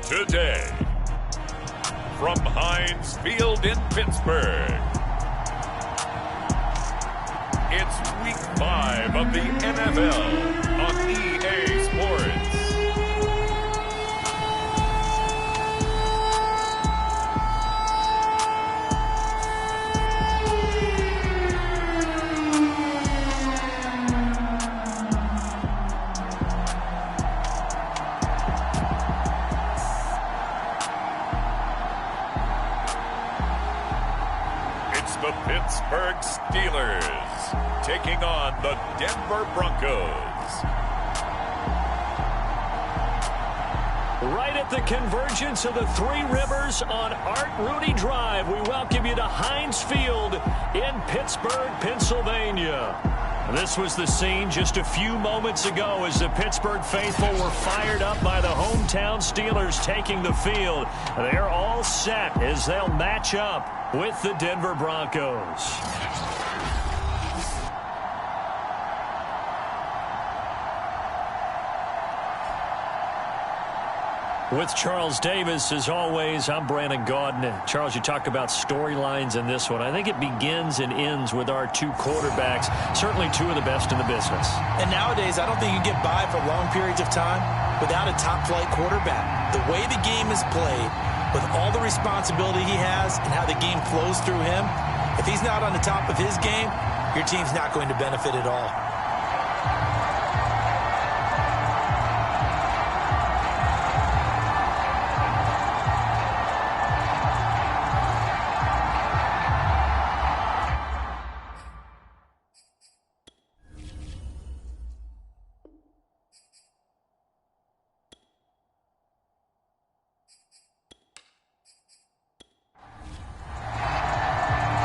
Today, from Heinz Field in Pittsburgh, it's Week 5 of the NFL on EA Sports. The Pittsburgh Steelers taking on the Denver Broncos. Right at the convergence of the Three Rivers on Art Rooney Drive, we welcome you to Heinz Field in Pittsburgh, Pennsylvania. This was the scene just a few moments ago as the Pittsburgh faithful were fired up by the hometown Steelers taking the field. They're all set as they'll match up with the Denver Broncos. With Charles Davis, as always, I'm Brandon Gaudin. Charles, you talk about storylines in this one. I think it begins and ends with our two quarterbacks, certainly two of the best in the business. And nowadays, I don't think you get by for long periods of time without a top-flight quarterback. The way the game is played, with all the responsibility he has and how the game flows through him, if he's not on the top of his game, your team's not going to benefit at all.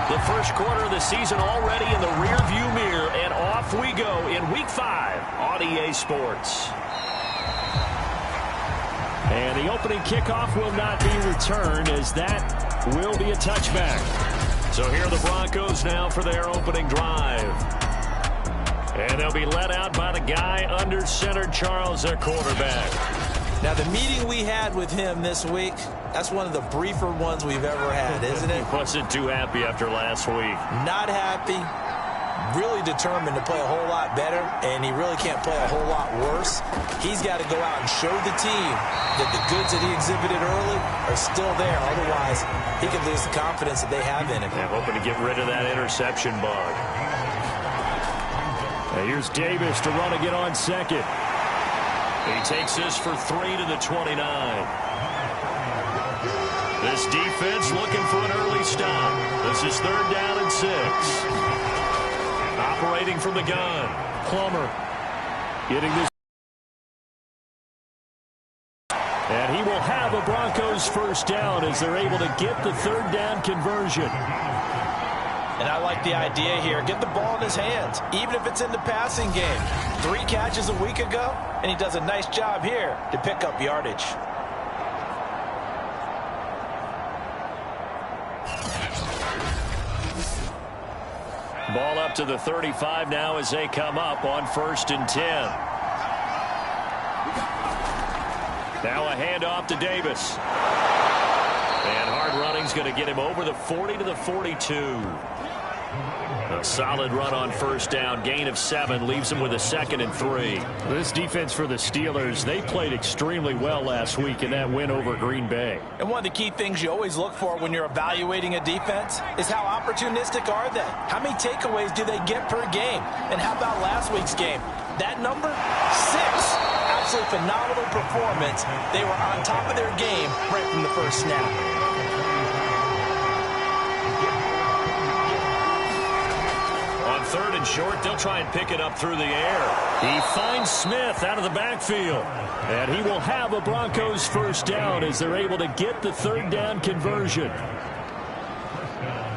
The first quarter of the season already in the rearview mirror, and off we go in Week 5 on EA Sports. And the opening kickoff will not be returned, as that will be a touchback. So here are the Broncos now for their opening drive. And they'll be led out by the guy under center, Charles, their quarterback. Now, the meeting we had with him this week, that's one of the briefer ones we've ever had, isn't it? He wasn't too happy after last week. Not happy. Really determined to play a whole lot better, and he really can't play a whole lot worse. He's got to go out and show the team that the goods that he exhibited early are still there. Otherwise, he could lose the confidence that they have in him. Yeah, hoping to get rid of that interception bug. Now here's Davis to run again on second. He takes this for 3 to the 29. This defense looking for an early stop. This is 3rd down and 6. Operating from the gun. Plummer getting this. And he will have a Broncos first down as they're able to get the 3rd down conversion. And I like the idea here. Get the ball in his hands, even if it's in the passing game. 3 catches a week ago, and he does a nice job here to pick up yardage. Ball up to the 35 now as they come up on 1st and 10. Now a handoff to Davis. And hard running's going to get him over the 40 to the 42. A solid run on 1st down. Gain of 7 leaves him with a 2nd and 3. This defense for the Steelers, they played extremely well last week in that win over Green Bay. And one of the key things you always look for when you're evaluating a defense is how opportunistic are they? How many takeaways do they get per game? And how about last week's game? That number? 6. Absolutely phenomenal performance. They were on top of their game right from the first snap. On 3rd and short, they'll try and pick it up through the air. He finds Smith out of the backfield. And he will have a Broncos first down as they're able to get the 3rd down conversion.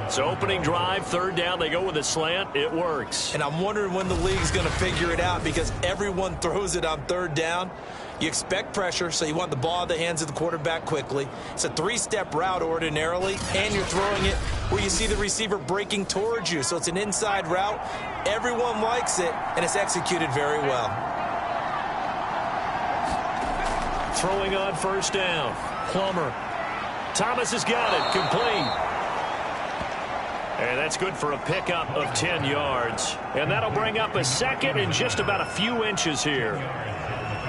So opening drive, 3rd down, they go with a slant. It works. And I'm wondering when the league's going to figure it out, because everyone throws it on 3rd down. You expect pressure, so you want the ball in the hands of the quarterback quickly. It's a 3-step route ordinarily, and you're throwing it where you see the receiver breaking towards you. So it's an inside route. Everyone likes it, and it's executed very well. Throwing on 1st down. Plummer. Thomas has got it. Complete. And that's good for a pickup of 10 yards. And that'll bring up a second and just about a few inches here.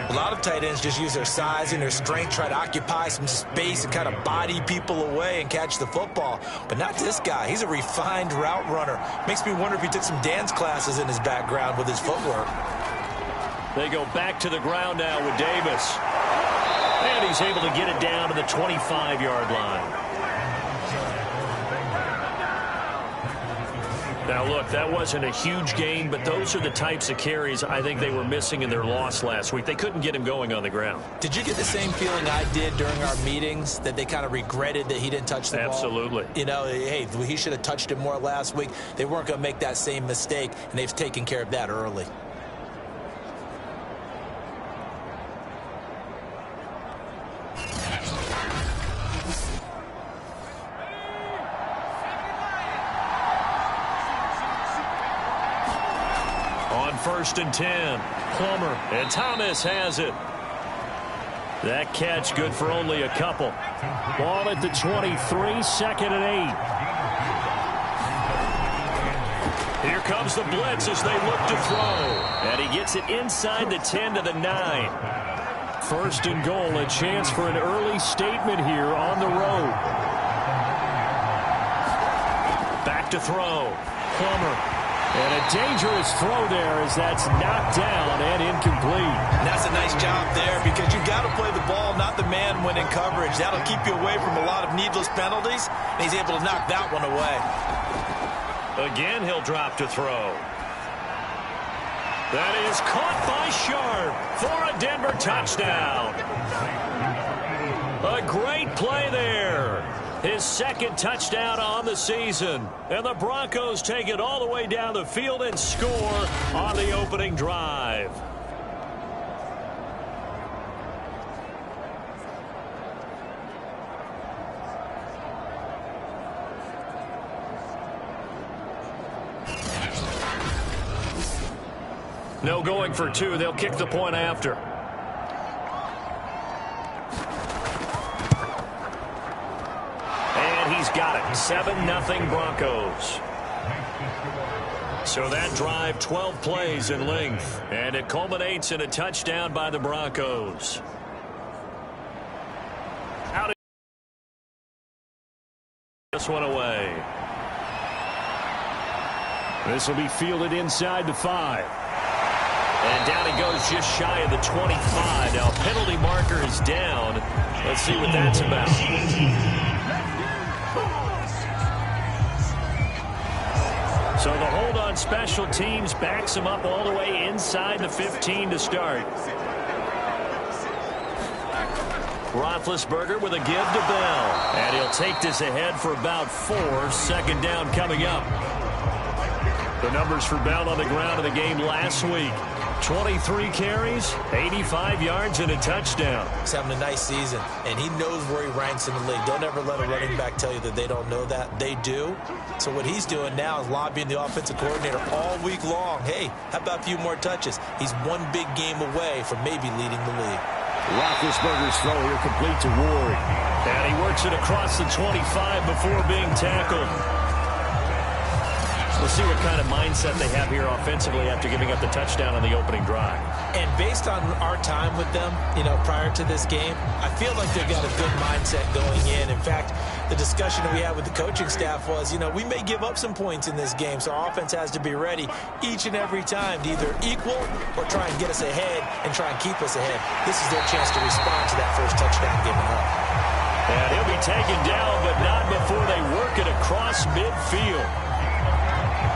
A lot of tight ends just use their size and their strength, try to occupy some space and kind of body people away and catch the football. But not this guy. He's a refined route runner. Makes me wonder if he took some dance classes in his background with his footwork. They go back to the ground now with Davis. And he's able to get it down to the 25-yard line. Now, look, that wasn't a huge gain, but those are the types of carries I think they were missing in their loss last week. They couldn't get him going on the ground. Did you get the same feeling I did during our meetings, that they kind of regretted that he didn't touch the ball? Absolutely. You know, hey, he should have touched it more last week. They weren't going to make that same mistake, and they've taken care of that early. First and 10. Plummer, and Thomas has it. That catch good for only a couple. Ball at the 23, second and 8. Here comes the blitz as they look to throw. And he gets it inside the 10 to the 9. First and goal, a chance for an early statement here on the road. Back to throw. Plummer. And a dangerous throw there as that's knocked down and incomplete. And that's a nice job there because you've got to play the ball, not the man when in coverage. That'll keep you away from a lot of needless penalties, and he's able to knock that one away. Again, he'll drop to throw. That is caught by Sharp for a Denver touchdown. A great play there. His second touchdown on the season. And the Broncos take it all the way down the field and score on the opening drive. No going for two. They'll kick the point after. He's got it. 7-0 Broncos. So that drive, 12 plays in length. And it culminates in a touchdown by the Broncos. Out of this one away. This will be fielded inside the 5. And down he goes just shy of the 25. Now penalty marker is down. Let's see what that's about. So the hold on special teams backs him up all the way inside the 15 to start. Roethlisberger with a give to Bell. And he'll take this ahead for about 4. Second down coming up. The numbers for Bell on the ground in the game last week. 23 carries, 85 yards, and a touchdown. He's having a nice season, and he knows where he ranks in the league. Don't ever let a running back tell you that they don't know that. They do. So what he's doing now is lobbying the offensive coordinator all week long. Hey, how about a few more touches? He's one big game away from maybe leading the league. Roethlisberger's throw here complete to Ward. And he works it across the 25 before being tackled. We'll see what kind of mindset they have here offensively after giving up the touchdown on the opening drive. And based on our time with them, prior to this game, I feel like they've got a good mindset going in. In fact, the discussion that we had with the coaching staff was, we may give up some points in this game, so our offense has to be ready each and every time to either equal or try and get us ahead and try and keep us ahead. This is their chance to respond to that first touchdown given up. And he'll be taken down, but not before they work it across midfield.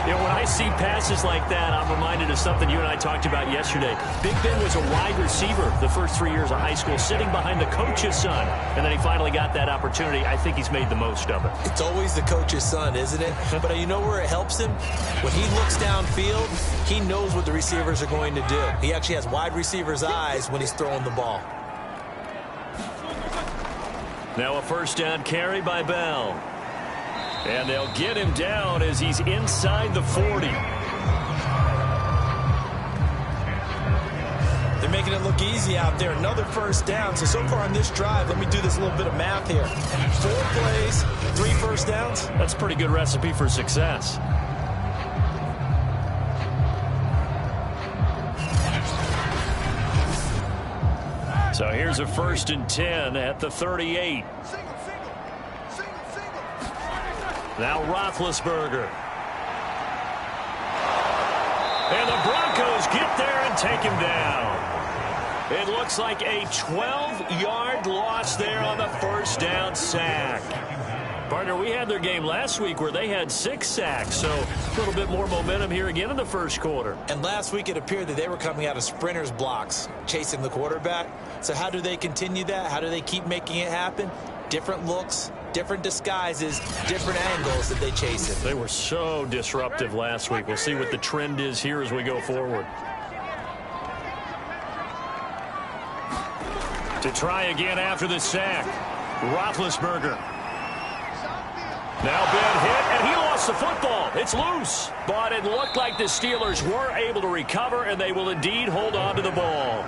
When I see passes like that, I'm reminded of something you and I talked about yesterday. Big Ben was a wide receiver the first 3 years of high school, sitting behind the coach's son. And then he finally got that opportunity. I think he's made the most of it. It's always the coach's son, isn't it? But you know where it helps him? When he looks downfield, he knows what the receivers are going to do. He actually has wide receivers' eyes when he's throwing the ball. Now a first down carry by Bell. And they'll get him down as he's inside the 40. There making it look easy out there. Another first down. So far on this drive, let me do this little bit of math here. 4 plays, 3 first downs. That's a pretty good recipe for success. So here's a 1st and 10 at the 38. Now Roethlisberger. And the Broncos get there and take him down. It looks like a 12-yard loss there on the first down sack. Partner, we had their game last week where they had 6 sacks, so a little bit more momentum here again in the first quarter. And last week it appeared that they were coming out of sprinters blocks, chasing the quarterback. So how do they continue that? How do they keep making it happen? Different looks, different disguises, different angles that they chase it. They were so disruptive last week. We'll see what the trend is here as we go forward. To try again after the sack, Roethlisberger. Now been hit, and he lost the football. It's loose. But it looked like the Steelers were able to recover, and they will indeed hold on to the ball.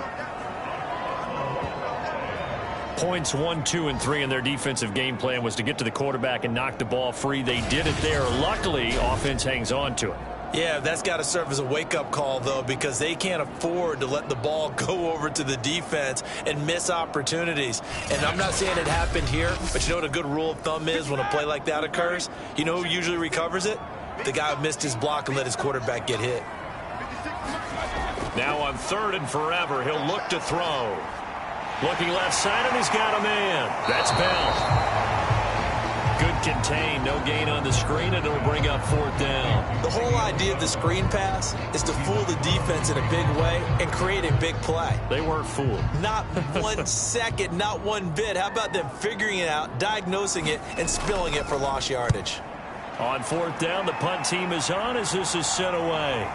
Points 1, 2, and 3 in their defensive game plan was to get to the quarterback and knock the ball free. They did it there. Luckily, offense hangs on to it. Yeah, that's got to serve as a wake-up call, though, because they can't afford to let the ball go over to the defense and miss opportunities. And I'm not saying it happened here, but you know what a good rule of thumb is when a play like that occurs? You know who usually recovers it? The guy who missed his block and let his quarterback get hit. Now on 3rd and forever, he'll look to throw. Looking left side, and he's got a man. That's Bell. Good contain, no gain on the screen, and it'll bring up 4th down. The whole idea of the screen pass is to fool the defense in a big way and create a big play. They weren't fooled. Not 1 second, not one bit. How about them figuring it out, diagnosing it, and spilling it for lost yardage? On 4th down, the punt team is on as this is sent away.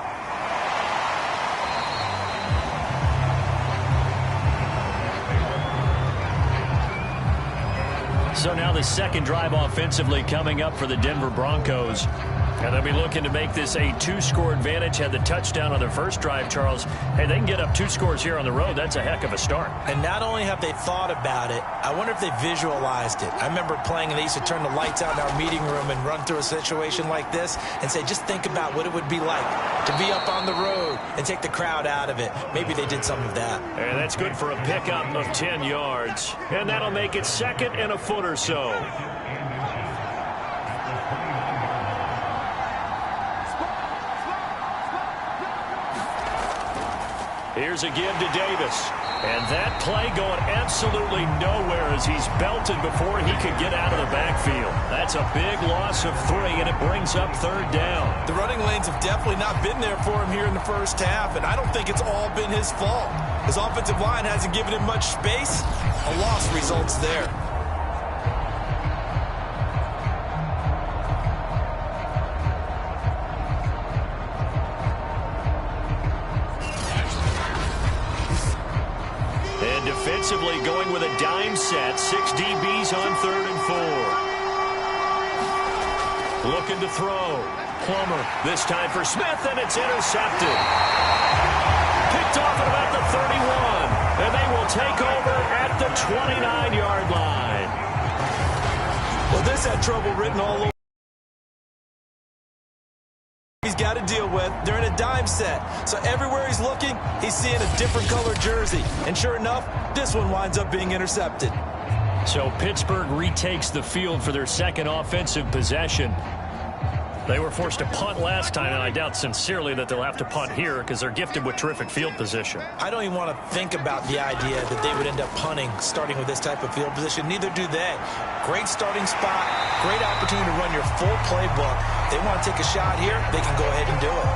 So now the second drive offensively coming up for the Denver Broncos. And they'll be looking to make this a 2-score advantage. Had the touchdown on their first drive, Charles. Hey, they can get up 2 scores here on the road. That's a heck of a start. And not only have they thought about it, I wonder if they visualized it. I remember playing, and they used to turn the lights out in our meeting room and run through a situation like this and say, just think about what it would be like to be up on the road and take the crowd out of it. Maybe they did some of that. And that's good for a pickup of 10 yards. And that'll make it 2nd and a foot or so. Here's a give to Davis. And that play going absolutely nowhere as he's belted before he could get out of the backfield. That's a big loss of 3, and it brings up 3rd down. The running lanes have definitely not been there for him here in the first half, and I don't think it's all been his fault. His offensive line hasn't given him much space. A loss results there. Defensively going with a dime set. 6 DBs on 3rd and 4. Looking to throw. Plummer this time for Smith, and it's intercepted. Picked off at about the 31. And they will take over at the 29-yard line. Well, this had trouble written all over. He's got to deal with. They're in a dime set. So everywhere he's looking, he's seeing a different color jersey. And sure enough, this one winds up being intercepted. So Pittsburgh retakes the field for their second offensive possession. They were forced to punt last time, and I doubt sincerely that they'll have to punt here because they're gifted with terrific field position. I don't even want to think about the idea that they would end up punting starting with this type of field position. Neither do they. Great starting spot, great opportunity to run your full playbook. They want to take a shot here, they can go ahead and do it.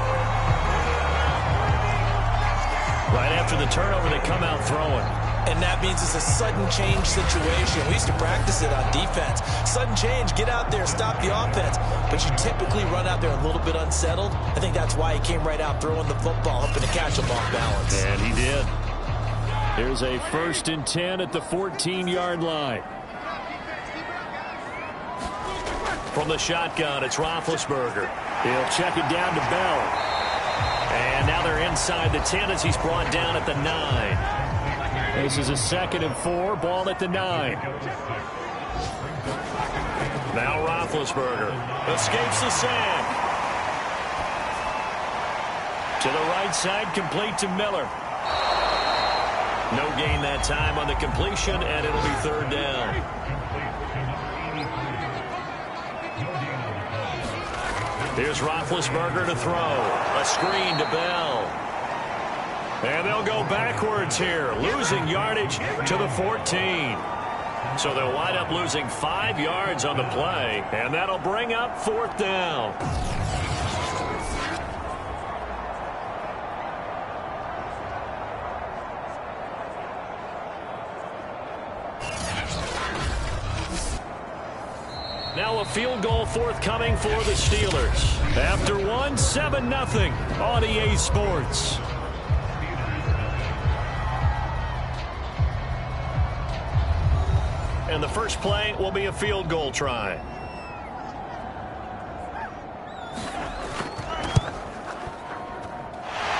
Right after the turnover, they come out throwing. And that means it's a sudden change situation. We used to practice it on defense. Sudden change, get out there, stop the offense. But you typically run out there a little bit unsettled. I think that's why he came right out throwing the football, hoping to catch him off balance. And he did. Here's a 1st and 10 at the 14-yard line. From the shotgun, it's Roethlisberger. He'll check it down to Bell. And now they're inside the 10 as he's brought down at the 9. This is a 2nd and 4, ball at the 9. Now Roethlisberger escapes the sack. To the right side, complete to Miller. No gain that time on the completion, and it'll be 3rd down. Here's Roethlisberger to throw. A screen to Bell. And they'll go backwards here, losing yardage to the 14. So they'll wind up losing 5 yards on the play, and that'll bring up 4th down. Now a field goal forthcoming for the Steelers. After one, 7-0 on EA Sports. And the first play will be a field goal try.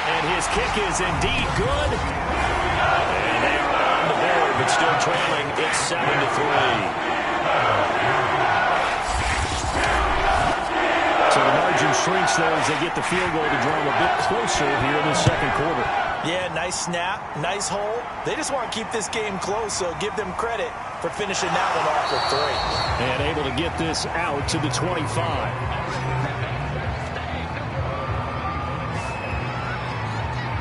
And his kick is indeed good. And they are on the board, but still trailing. It's 7-3. So the margin shrinks there as they get the field goal to draw them a bit closer here in the 2nd quarter. Yeah, nice snap, nice hole. They just want to keep this game close, so give them credit for finishing that one off with 3. And able to get this out to the 25.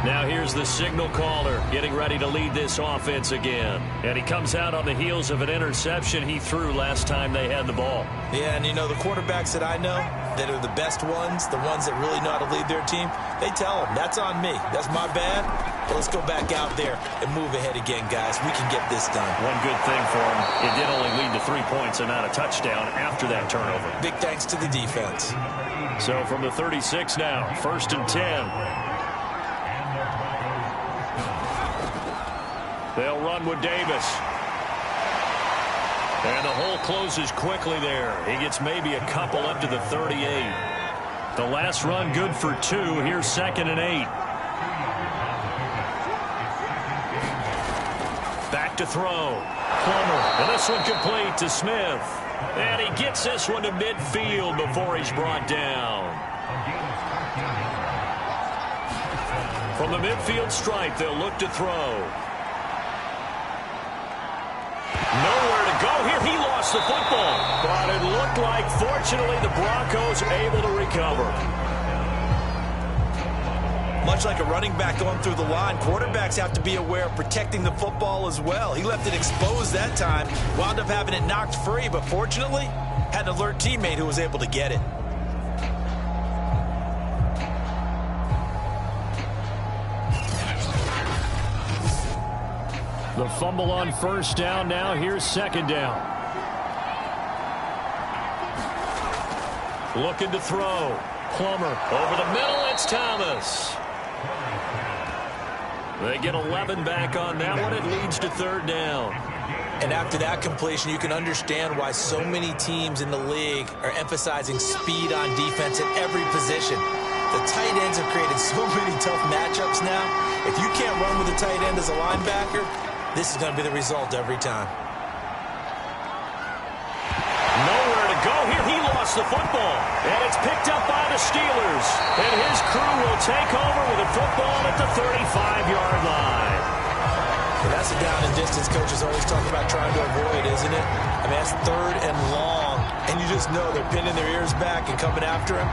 Now here's the signal caller getting ready to lead this offense again. And he comes out on the heels of an interception he threw last time they had the ball. Yeah, and you know, the quarterbacks that I know that are the best ones, the ones that really know how to lead their team, they tell them, that's on me. That's my bad. But let's go back out there and move ahead again, guys. We can get this done. One good thing for him, it did only lead to 3 points and not a touchdown after that turnover. Big thanks to the defense. So from the 36 now, 1st and 10. They'll run with Davis. And the hole closes quickly there. He gets maybe a couple up to the 38. The last run good for 2. Here's 2nd and 8. Back to throw. Plummer. And this one complete to Smith. And he gets this one to midfield before he's brought down. From the midfield stripe, they'll look to throw. Nowhere to go here. He lost the football. But it looked like, fortunately, the Broncos able to recover. Much like a running back going through the line, quarterbacks have to be aware of protecting the football as well. He left it exposed that time, wound up having it knocked free, but fortunately, had an alert teammate who was able to get it. The fumble on 1st down. Now here's 2nd down. Looking to throw. Plummer over the middle. It's Thomas. They get 11 back on that one. It leads to 3rd down. And after that completion, you can understand why so many teams in the league are emphasizing speed on defense at every position. The tight ends have created so many tough matchups now. If you can't run with a tight end as a linebacker, this is going to be the result every time. Nowhere to go here. He lost the football. And it's picked up by the Steelers. And his crew will take over with a football at the 35-yard line. And that's a down and distance coaches always talk about trying to avoid, isn't it? I mean, that's 3rd and long. And you just know they're pinning their ears back and coming after him.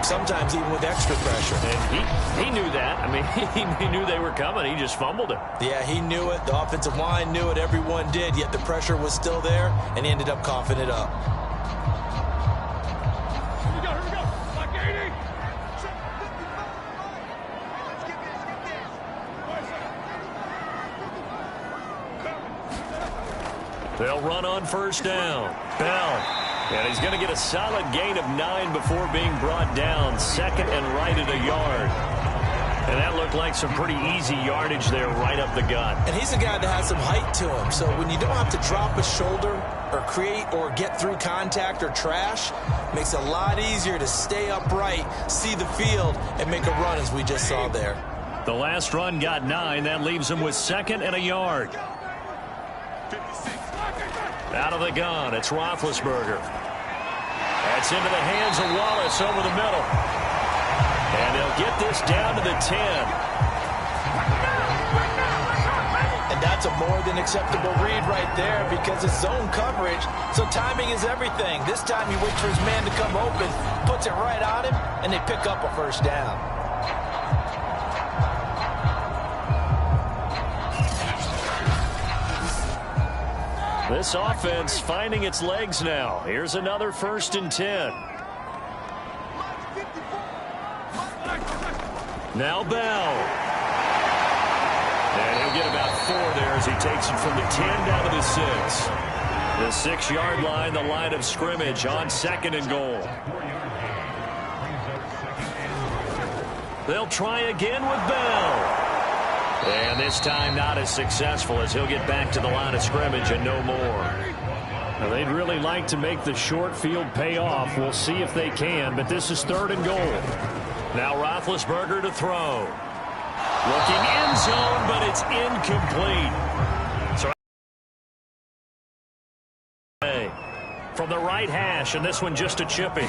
Sometimes even with extra pressure. And he knew that. I mean, he knew they were coming. He just fumbled it. Yeah, he knew it. The offensive line knew it. Everyone did. Yet the pressure was still there, and he ended up coughing it up. Here we go. Like 80. They'll run on 1st down. Bell. And he's going to get a solid gain of 9 before being brought down. 2nd and right at a yard. And that looked like some pretty easy yardage there right up the gut. And he's a guy that has some height to him. So when you don't have to drop a shoulder or create or get through contact or trash, makes it a lot easier to stay upright, see the field, and make a run as we just saw there. The last run got 9. That leaves him with 2nd and a yard. Out of the gun, it's Roethlisberger. That's into the hands of Wallace over the middle. And they'll get this down to the 10. And that's a more than acceptable read right there because it's zone coverage, so timing is everything. This time he waits for his man to come open, puts it right on him, and they pick up a first down. This offense finding its legs now. Here's another 1st and 10. Now Bell. And he'll get about 4 there as he takes it from the 10 down to the 6. The 6-yard line, the line of scrimmage on 2nd and goal. They'll try again with Bell. And this time not as successful as he'll get back to the line of scrimmage and no more. Now, they'd really like to make the short field pay off. We'll see if they can, but this is 3rd and goal. Now Roethlisberger to throw. Looking end zone, but it's incomplete. So from the right hash, and this one just a chippy.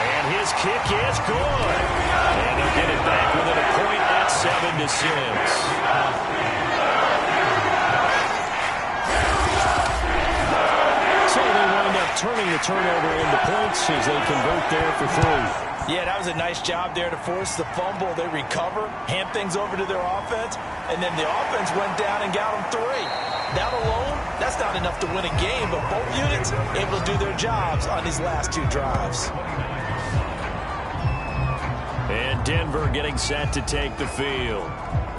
And his kick is good. And they'll get it back within a point at 7-6. So they wind up turning the turnover into points as they convert there for 3. Yeah, that was a nice job there to force the fumble. They recover, hand things over to their offense, and then the offense went down and got them 3. That alone, that's not enough to win a game, but both units able to do their jobs on these last 2 drives. And Denver getting set to take the field.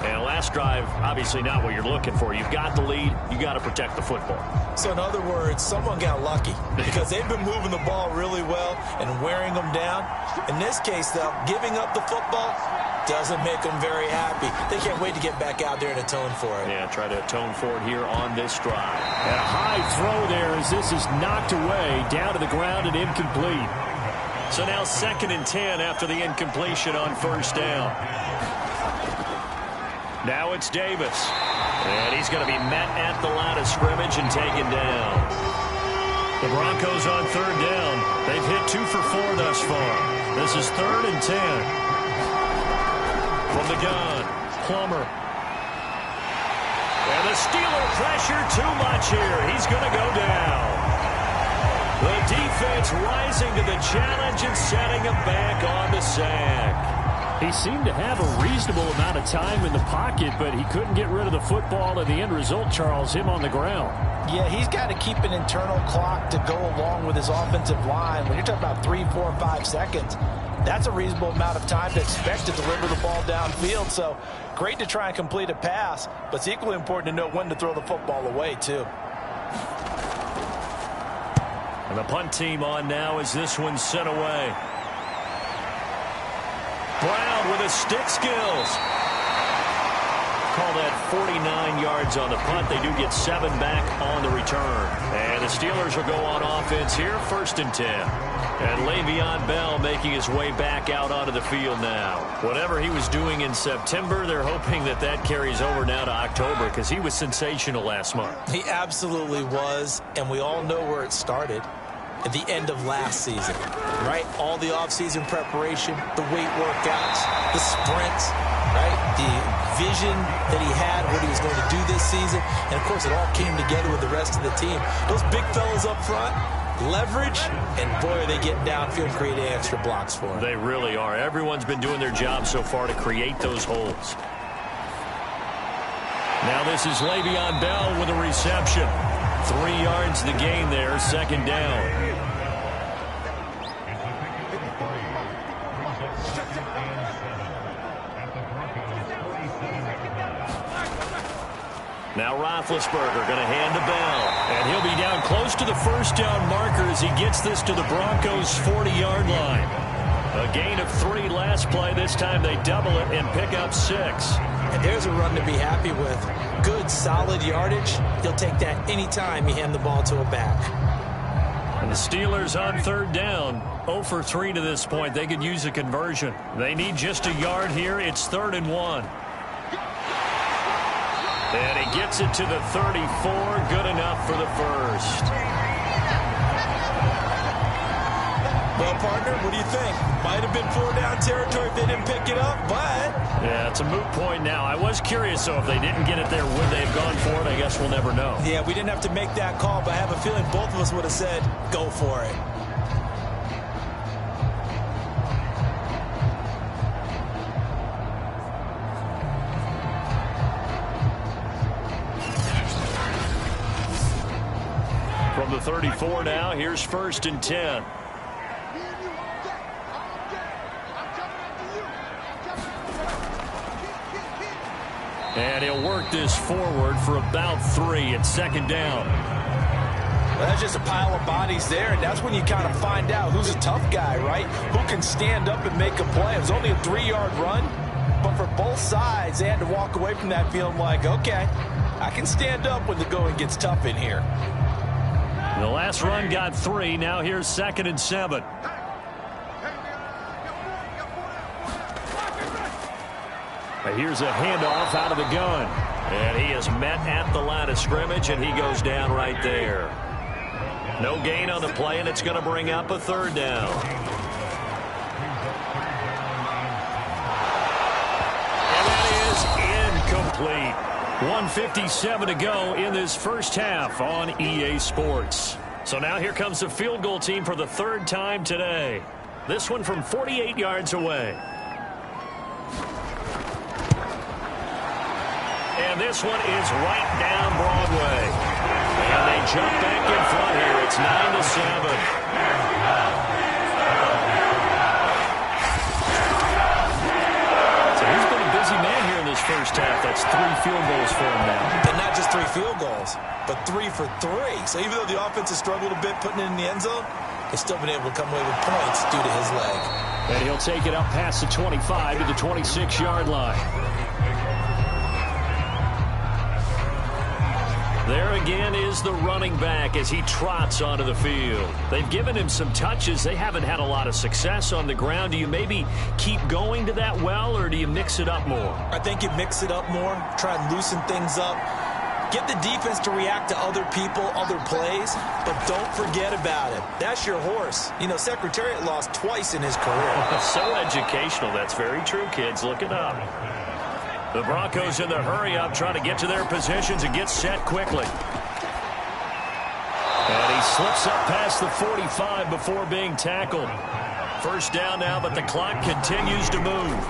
And last drive, obviously not what you're looking for. You've got the lead. You got to protect the football. So in other words, someone got lucky because they've been moving the ball really well and wearing them down. In this case, though, giving up the football doesn't make them very happy. They can't wait to get back out there and atone for it. Yeah, try to atone for it here on this drive. And a high throw there as this is knocked away, down to the ground and incomplete. So now 2nd and 10 after the incompletion on 1st down. Now it's Davis. And he's going to be met at the line of scrimmage and taken down. The Broncos on 3rd down. They've hit 2 for 4 thus far. This is 3rd and 10. From the gun, Plummer. And the Steeler pressure too much here. He's going to go down. The defense rising to the challenge and setting him back on the sack. He seemed to have a reasonable amount of time in the pocket, but he couldn't get rid of the football, and the end result, Charles, him on the ground. Yeah, he's got to keep an internal clock to go along with his offensive line. When you're talking about 3, 4, 5 seconds, that's a reasonable amount of time to expect to deliver the ball downfield. So great to try and complete a pass, but it's equally important to know when to throw the football away, too. And the punt team on now as this one's sent away. Brown with his stick skills. Call that 49 yards on the punt. They do get 7 back on the return. And the Steelers will go on offense here, 1st and 10. And Le'Veon Bell making his way back out onto the field now. Whatever he was doing in September, they're hoping that that carries over now to October because he was sensational last month. He absolutely was, and we all know where it started. At the end of last season, right? All the offseason preparation, the weight workouts, the sprints, right? The vision that he had, what he was going to do this season. And, of course, it all came together with the rest of the team. Those big fellas up front, leverage, and, boy, are they getting downfield and creating extra blocks for him. They really are. Everyone's been doing their job so far to create those holes. Now this is Le'Veon Bell with a reception. 3 yards the gain there, 2nd down. Now Roethlisberger going to hand to Bell. And he'll be down close to the 1st down marker as he gets this to the Broncos' 40-yard line. A gain of 3 last play. This time they double it and pick up 6. And there's a run to be happy with. Good, solid yardage. He'll take that anytime you hand the ball to a back. And the Steelers on third down. 0 for 3 to this point. They could use a conversion. They need just a yard here. It's 3rd and 1. And he gets it to the 34. Good enough for the first. Well, partner, what do you think? Might have been 4-down territory if they didn't pick it up, but... Yeah, it's a moot point now. I was curious, though, if they didn't get it there, would they have gone for it? I guess we'll never know. Yeah, we didn't have to make that call, but I have a feeling both of us would have said, go for it. From the 34 now, here's 1st and 10. And he'll work this forward for about 3. It's 2nd down. Well, that's just a pile of bodies there, and that's when you kind of find out who's a tough guy, right? Who can stand up and make a play. It was only a 3-yard run, but for both sides, they had to walk away from that feeling like, okay, I can stand up when the going gets tough in here. The last run got 3. Now here's 2nd and 7. Here's a handoff out of the gun. And he is met at the line of scrimmage, and he goes down right there. No gain on the play, and it's going to bring up a 3rd down. And that is incomplete. 1:57 to go in this first half on EA Sports. So now here comes the field goal team for the 3rd time today. This one from 48 yards away. And this one is right down Broadway. And they jump back in front here. It's 9-7. So he's been a busy man here in this first half. That's 3 field goals for him now. And not just 3 field goals, but 3 for 3. So even though the offense has struggled a bit putting it in the end zone, they've still been able to come away with points due to his leg. And he'll take it up past the 25 to the 26-yard line. There again is the running back as he trots onto the field. They've given him some touches. They haven't had a lot of success on the ground. Do you maybe keep going to that well, or do you mix it up more? I think you mix it up more, try and loosen things up. Get the defense to react to other people, other plays, but don't forget about it. That's your horse. You know, Secretariat lost twice in his career. So educational. That's very true, kids. Look it up. The Broncos in the hurry-up trying to get to their positions and get set quickly. And he slips up past the 45 before being tackled. 1st down now, but the clock continues to move.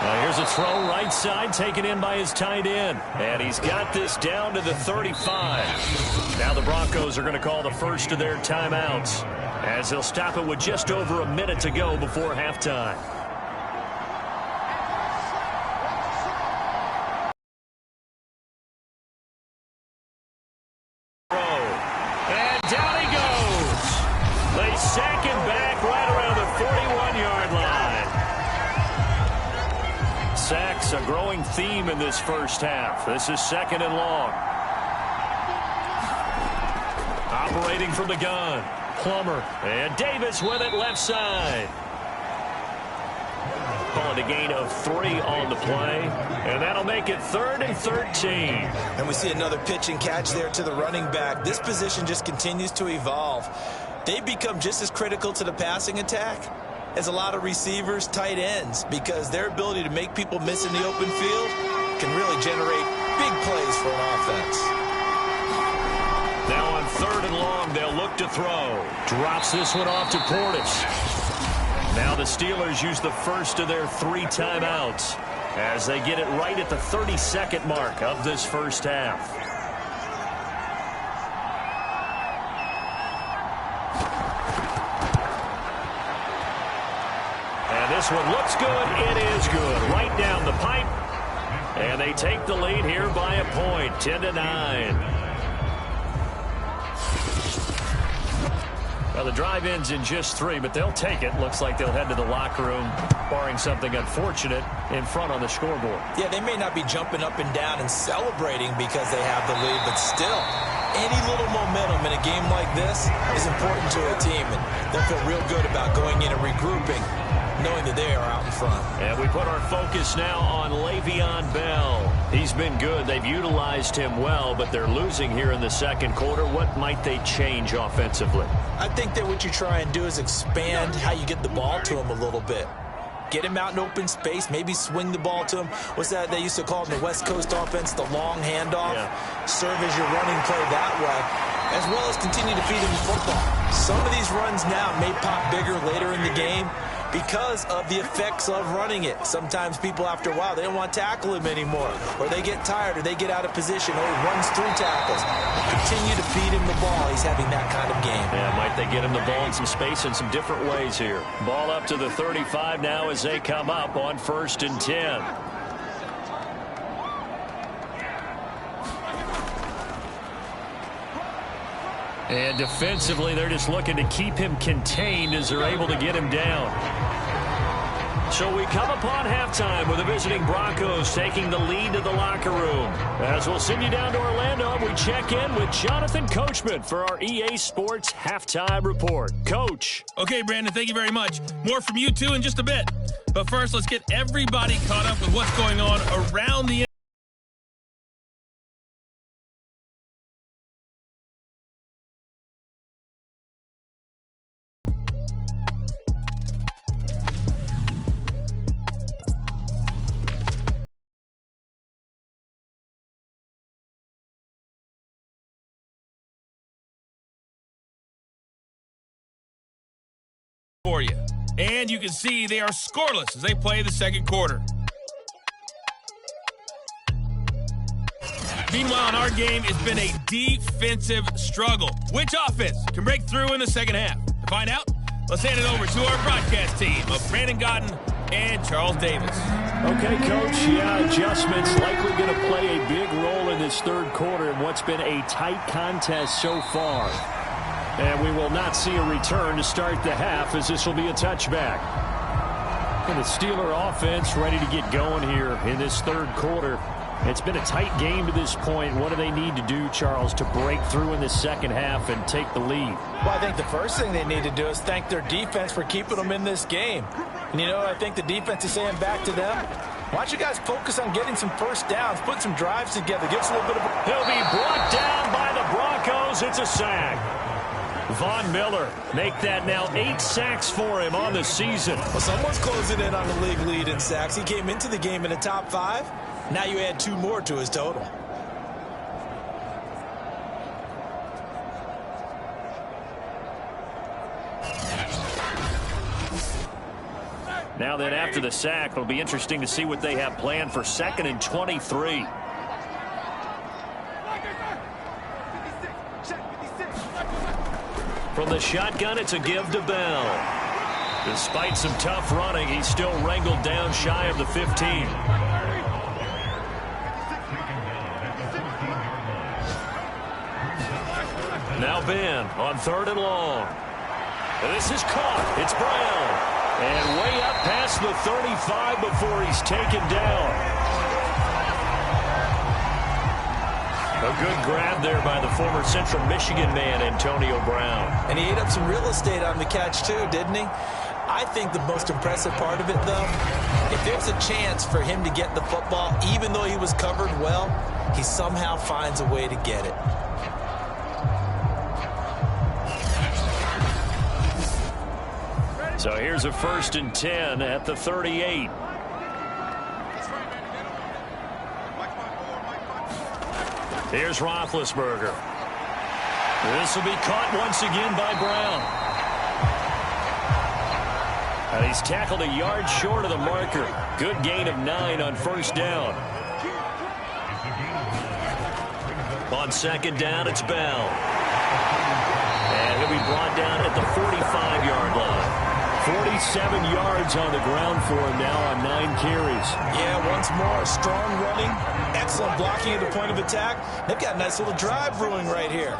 Now here's a throw right side taken in by his tight end. And he's got this down to the 35. Now the Broncos are going to call the first of their timeouts as they'll stop it with just over a minute to go before halftime. Second back right around the 41-yard line. Sacks a growing theme in this first half. This is 2nd and long. Operating from the gun. Plummer. And Davis with it left side. Calling a gain of 3 on the play. And that'll make it 3rd and 13. And we see another pitch and catch there to the running back. This position just continues to evolve. They've become just as critical to the passing attack as a lot of receivers, tight ends, because their ability to make people miss in the open field can really generate big plays for an offense. Now on 3rd and long, they'll look to throw. Drops this one off to Portis. Now the Steelers use the first of their 3 timeouts as they get it right at the 32nd mark of this first half. This one looks good. It is good. Right down the pipe. And they take the lead here by a point, 10-9. Well, the drive ends in just 3, but they'll take it. Looks like they'll head to the locker room, barring something unfortunate, in front on the scoreboard. Yeah, they may not be jumping up and down and celebrating because they have the lead, but still, any little momentum in a game like this is important to a team, and they'll feel real good about going in and regrouping, knowing that they are out in front. And we put our focus now on Le'Veon Bell. He's been good. They've utilized him well, but they're losing here in the second quarter. What might they change offensively? I think that what you try and do is expand how you get the ball to him a little bit. Get him out in open space, maybe swing the ball to him. What's that they used to call in the West Coast offense, the long handoff? Yeah. Serve as your running play that way, as well as continue to feed him the football. Some of these runs now may pop bigger later in the game because of the effects of running it. Sometimes people, after a while, they don't want to tackle him anymore, or they get tired, or they get out of position, or he runs through tackles. Continue to feed him the ball. He's having that kind of game. Yeah, might they get him the ball in some space in some different ways here. Ball up to the 35 now as they come up on 1st and 10. And defensively, they're just looking to keep him contained as they're able to get him down. So we come upon halftime with the visiting Broncos taking the lead to the locker room. As we'll send you down to Orlando, we check in with Jonathan Coachman for our EA Sports Halftime Report. Coach. Okay, Brandon, thank you very much. More from you two in just a bit. But first, let's get everybody caught up with what's going on around the for you. And you can see they are scoreless as they play the second quarter. Meanwhile, in our game, it's been a defensive struggle. Which offense can break through in the second half? To find out, let's hand it over to our broadcast team of Brandon Godden and Charles Davis. Okay, Coach, adjustments likely going to play a big role in this third quarter in what's been a tight contest so far. And we will not see a return to start the half, as this will be a touchback. And the Steeler offense ready to get going here in this third quarter. It's been a tight game to this point. What do they need to do, Charles, to break through in the second half and take the lead? Well, I think the first thing they need to do is thank their defense for keeping them in this game. And, you know, I think the defense is saying back to them, why don't you guys focus on getting some first downs, put some drives together, give us a little bit of a... He'll be brought down by the Broncos. It's a sack. Von Miller make that now 8 sacks for him on the season. Well, someone's closing in on the league lead in sacks. He came into the game in the top 5. Now you add 2 more to his total. Now then, after the sack, it'll be interesting to see what they have planned for 2nd and 23. From the shotgun, it's a give to Bell. Despite some tough running, he's still wrangled down shy of the 15. Now Ben on 3rd and long. This is caught. It's Brown. And way up past the 35 before he's taken down. A good grab there by the former Central Michigan man, Antonio Brown. And he ate up some real estate on the catch, too, didn't he? I think the most impressive part of it, though, if there's a chance for him to get the football, even though he was covered well, he somehow finds a way to get it. So here's a 1st and 10 at the 38. Here's Roethlisberger. This will be caught once again by Brown. And he's tackled a yard short of the marker. Good gain of 9 on 1st down. On 2nd down, it's Bell. And he'll be brought down at the 45-yard line. 47 yards on the ground for him now on 9 carries. Yeah, once more, strong running, excellent blocking at the point of attack. They've got a nice little drive brewing right here.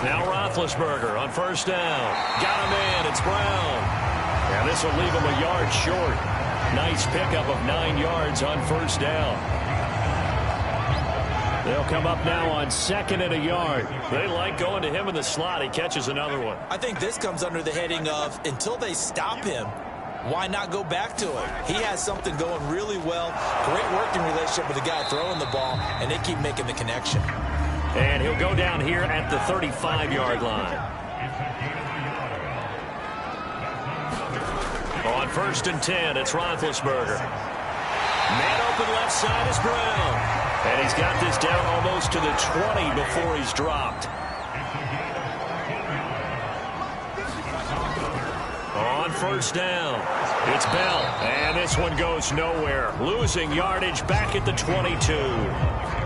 Now Roethlisberger on first down. Got him in. It's Brown. And this will leave him a yard short. Nice pickup of 9 yards on first down. They'll come up now on 2nd and a yard. They like going to him in the slot. He catches another one. I think this comes under the heading of until they stop him, why not go back to him? He has something going really well. Great working relationship with the guy throwing the ball, and they keep making the connection. And he'll go down here at the 35-yard line. On 1st and 10, it's Roethlisberger. Man open left side is Brown. And he's got this down almost to the 20 before he's dropped. On first down, it's Bell. And this one goes nowhere. Losing yardage back at the 22.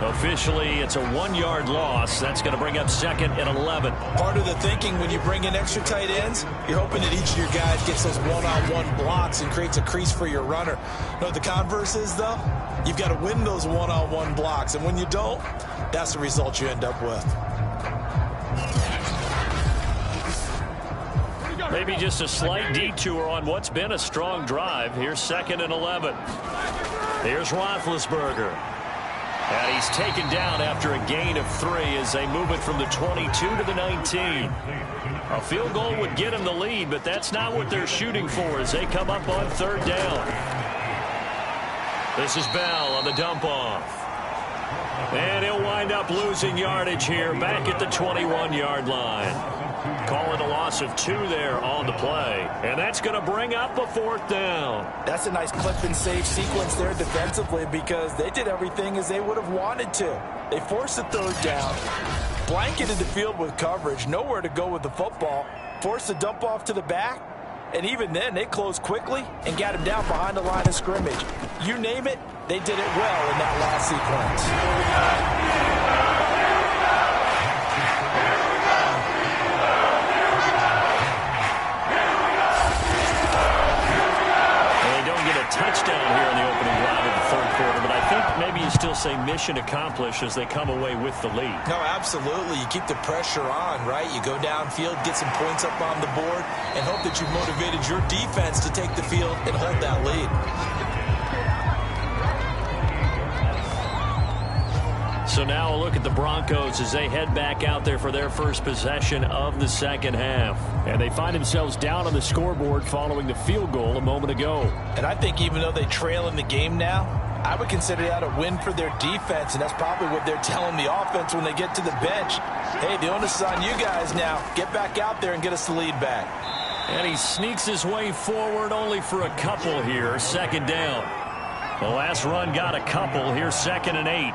Officially, it's a 1-yard loss. That's going to bring up 2nd and 11. Part of the thinking when you bring in extra tight ends, you're hoping that each of your guys gets those one-on-one blocks and creates a crease for your runner. You know what the converse is, though? You've got to win those one-on-one blocks. And when you don't, that's the result you end up with. Maybe just a slight detour on what's been a strong drive. Here's 2nd and 11. Here's Roethlisberger. And he's taken down after a gain of 3 as they move it from the 22 to the 19. A field goal would get him the lead, but that's not what they're shooting for as they come up on 3rd down. This is Bell on the dump off. And he'll wind up losing yardage here back at the 21-yard line. Call it a loss of 2 there on the play. And that's going to bring up a 4th down. That's a nice clip and save sequence there defensively because they did everything as they would have wanted to. They forced the 3rd down, blanketed the field with coverage, nowhere to go with the football, forced the dump off to the back, and even then they closed quickly and got him down behind the line of scrimmage. You name it, they did it well in that last sequence. Touchdown here in the opening drive of the 3rd quarter, but I think maybe you still say mission accomplished as they come away with the lead. No, absolutely. You keep the pressure on, right? You go downfield, get some points up on the board, and hope that you've motivated your defense to take the field and hold that lead. So now a look at the Broncos as they head back out there for their first possession of the 2nd half. And they find themselves down on the scoreboard following the field goal a moment ago. And I think even though they trail in the game now, I would consider that a win for their defense, and that's probably what they're telling the offense when they get to the bench. Hey, the onus is on you guys now. Get back out there and get us the lead back. And he sneaks his way forward only for a couple here. 2nd down. The last run got a couple. Here's 2nd and 8.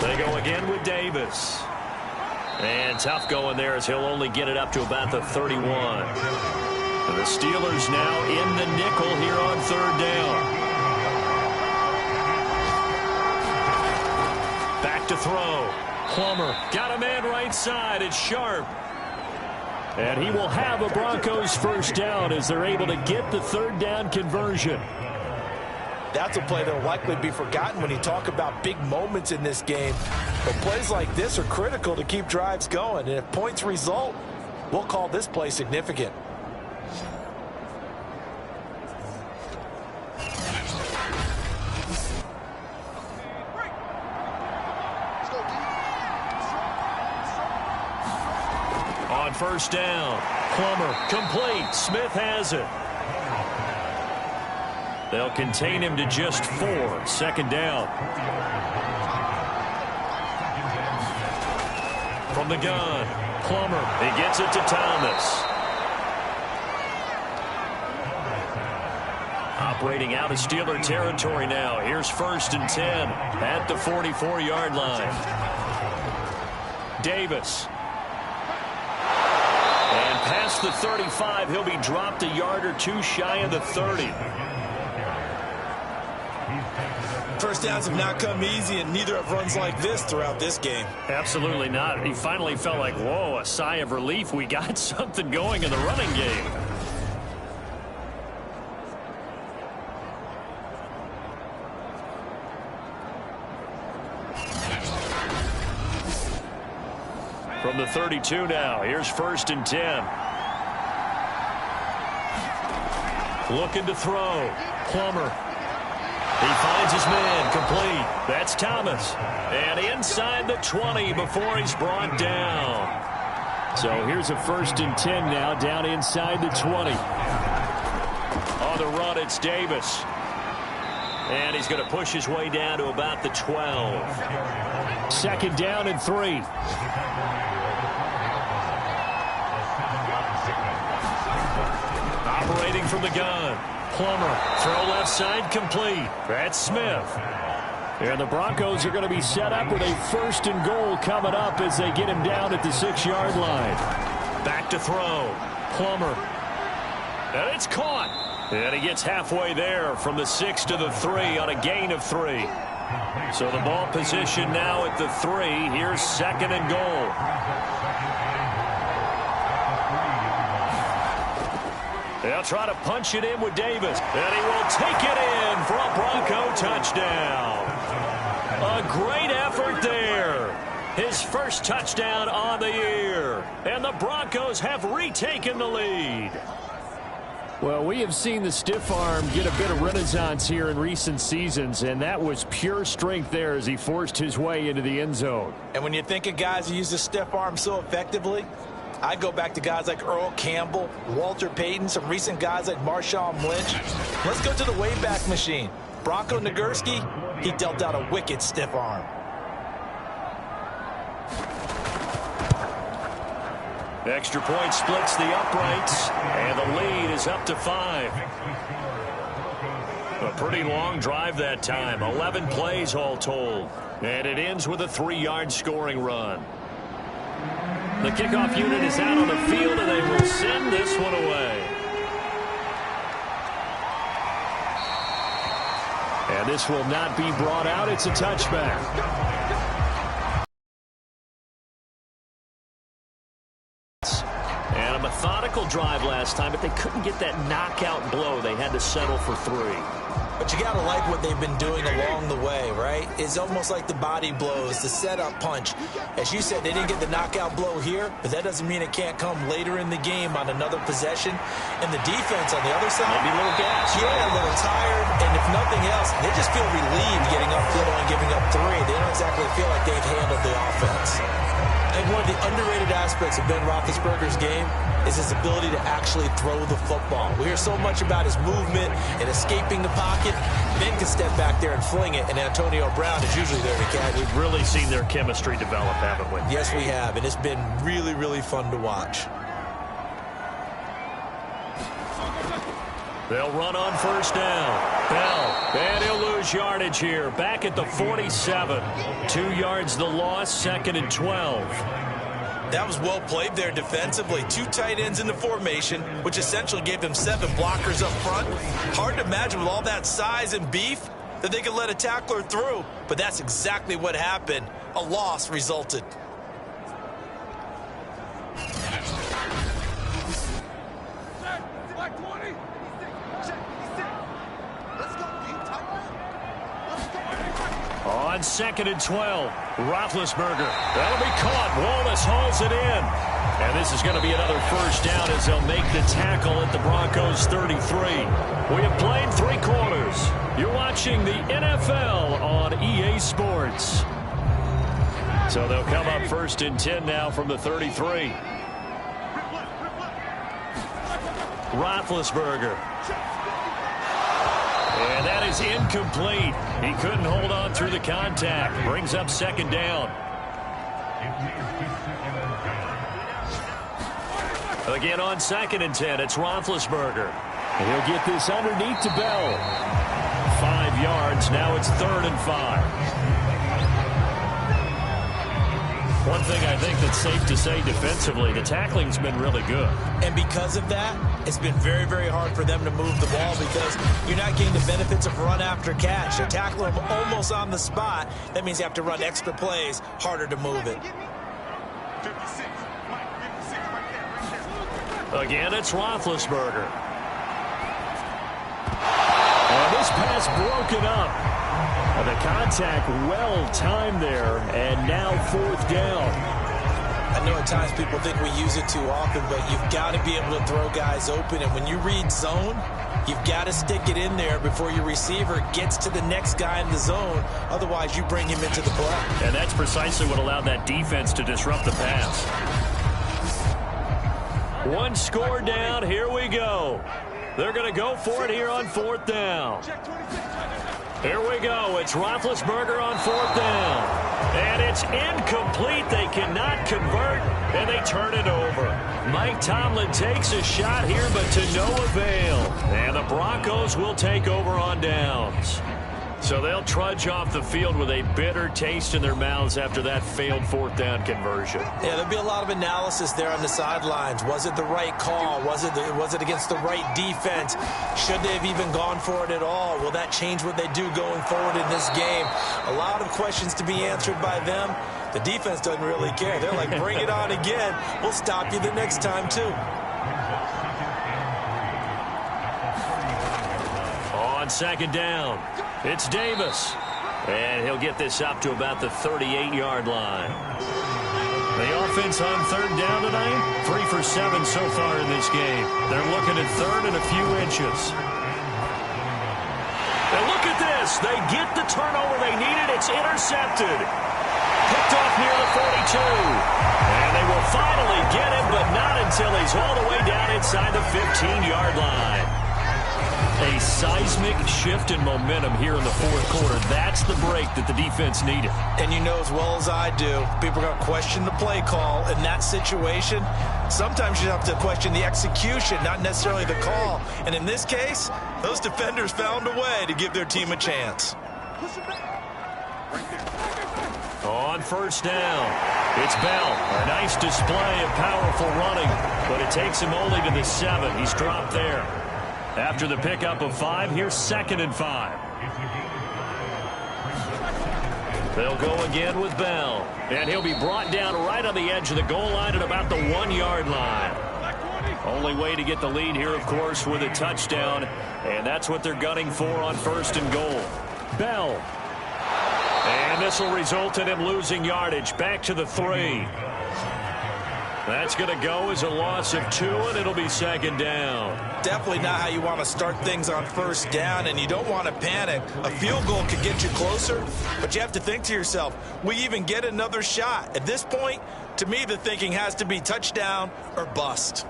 They go again with Davis. And tough going there as he'll only get it up to about the 31. And the Steelers now in the nickel here on 3rd down. Back to throw. Plummer got a man right side. It's Sharp. And he will have a Broncos 1st down as they're able to get the 3rd down conversion. That's a play that will likely be forgotten when you talk about big moments in this game. But plays like this are critical to keep drives going. And if points result, we'll call this play significant. On 1st down, Plummer complete. Smith has it. They'll contain him to just 4. 2nd down. From the gun, Plummer. He gets it to Thomas. Operating out of Steeler territory now. Here's 1st and 10 at the 44-yard line. Davis. And past the 35, he'll be dropped a yard or 2 shy of the 30. First downs have not come easy, and neither have runs like this throughout this game. Absolutely not. He finally felt like, whoa, a sigh of relief. We got something going in the running game. From the 32 now, here's 1st and 10. Looking to throw. Plummer. He finds his man, complete. That's Thomas. And inside the 20 before he's brought down. So here's a 1st and 10 now, down inside the 20. On the run, it's Davis. And he's going to push his way down to about the 12. 2nd down and 3. Operating from the gun. Plummer. Throw left side, complete. That's Smith. And the Broncos are going to be set up with a 1st and goal coming up as they get him down at the 6-yard line. Back to throw. Plummer. And it's caught. And he gets halfway there from the 6 to the 3 on a gain of 3. So the ball position now at the 3. Here's 2nd and goal. They'll try to punch it in with Davis. And he will take it in for a Bronco touchdown. A great effort there. His first touchdown on the year. And the Broncos have retaken the lead. Well, we have seen the stiff arm get a bit of renaissance here in recent seasons, and that was pure strength there as he forced his way into the end zone. And when you think of guys who use the stiff arm so effectively, I go back to guys like Earl Campbell, Walter Payton, some recent guys like Marshawn Lynch. Let's go to the Wayback Machine. Bronco Nagurski, he dealt out a wicked stiff arm. Extra point splits the uprights, and the lead is up to 5. A pretty long drive that time, 11 plays all told. And it ends with a 3-yard scoring run. The kickoff unit is out on the field, and they will send this one away. And this will not be brought out. It's a touchback. And a methodical drive last time, but they couldn't get that knockout blow. They had to settle for 3. But you got to like what they've been doing along the way, right? It's almost like the body blows, the setup punch. As you said, they didn't get the knockout blow here, but that doesn't mean it can't come later in the game on another possession. And the defense on the other side, maybe a little gas. Yeah, a little tired. And if nothing else, they just feel relieved getting upfield and giving up 3. They don't exactly feel like they've handled the offense. I think one of the underrated aspects of Ben Roethlisberger's game is his ability to actually throw the football. We hear so much about his movement and escaping the pocket. Ben can step back there and fling it, and Antonio Brown is usually there to catch. We've really seen their chemistry develop, haven't we? Yes, we have, and it's been really, really fun to watch. They'll run on 1st down. Bell, and he'll lose yardage here. Back at the 47. 2 yards the loss, 2nd and 12. That was well played there defensively. 2 tight ends in the formation, which essentially gave them 7 blockers up front. Hard to imagine with all that size and beef that they could let a tackler through, but that's exactly what happened. A loss resulted. On 2nd and 12, Roethlisberger. That'll be caught. Wallace hauls it in. And this is going to be another 1st down as they'll make the tackle at the Broncos 33. We have played 3 quarters. You're watching the NFL on EA Sports. So they'll come up 1st and 10 now from the 33. Roethlisberger. And that is incomplete. He couldn't hold on through the contact. Brings up 2nd down. Again on 2nd and 10, it's Roethlisberger. He'll get this underneath to Bell. 5 yards. Now it's 3rd and 5. One thing I think that's safe to say defensively, the tackling's been really good. And because of that, it's been very, very hard for them to move the ball because you're not getting the benefits of run after catch. You tackle them almost on the spot. That means you have to run extra plays, harder to move it. Again, it's Roethlisberger. And this pass broken up. The contact well timed there, and now 4th down. I know at times people think we use it too often, but you've got to be able to throw guys open. And when you read zone, you've got to stick it in there before your receiver gets to the next guy in the zone. Otherwise, you bring him into the play. And that's precisely what allowed that defense to disrupt the pass. One score down. Here we go. They're going to go for it here on 4th down. Here we go. It's Roethlisberger on 4th down. And it's incomplete. They cannot convert, and they turn it over. Mike Tomlin takes a shot here, but to no avail. And the Broncos will take over on downs. So they'll trudge off the field with a bitter taste in their mouths after that failed 4th down conversion. Yeah, there'll be a lot of analysis there on the sidelines. Was it the right call? Was it against the right defense? Should they have even gone for it at all? Will that change what they do going forward in this game? A lot of questions to be answered by them. The defense doesn't really care. They're like, bring it on again. We'll stop you the next time, too. On 2nd down, it's Davis. And he'll get this up to about the 38-yard line. The offense on 3rd down tonight, 3 for 7 so far in this game. They're looking at 3rd and a few inches. And look at this. They get the turnover they needed. It's intercepted. Picked off near the 42. And they will finally get him, but not until he's all the way down inside the 15-yard line. A seismic shift in momentum here in the 4th quarter. That's the break that the defense needed. And you know as well as I do, people are going to question the play call in that situation. Sometimes you have to question the execution, not necessarily the call. And in this case, those defenders found a way to give their team a chance. On 1st down, it's Bell. A nice display of powerful running, but it takes him only to the 7. He's dropped there. After the pickup of 5, here's 2nd and 5. They'll go again with Bell. And he'll be brought down right on the edge of the goal line at about the 1-yard line. Only way to get the lead here, of course, with a touchdown. And that's what they're gunning for on 1st and goal. Bell. And this will result in him losing yardage. Back to the 3. That's going to go as a loss of 2, and it'll be 2nd down. Definitely not how you want to start things on 1st down, and you don't want to panic. A field goal could get you closer, but you have to think to yourself, we even get another shot. At this point, to me, the thinking has to be touchdown or bust.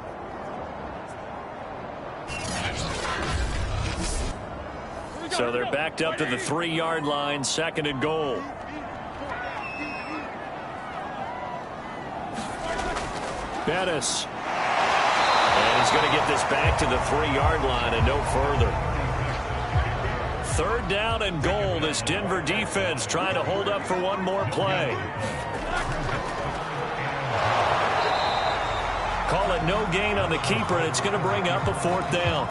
So they're backed up to the 3-yard line, 2nd and goal. Bettis. And he's going to get this back to the 3-yard line and no further. 3rd down and goal. This Denver defense trying to hold up for one more play. Call it no gain on the keeper, and it's going to bring up a 4th down.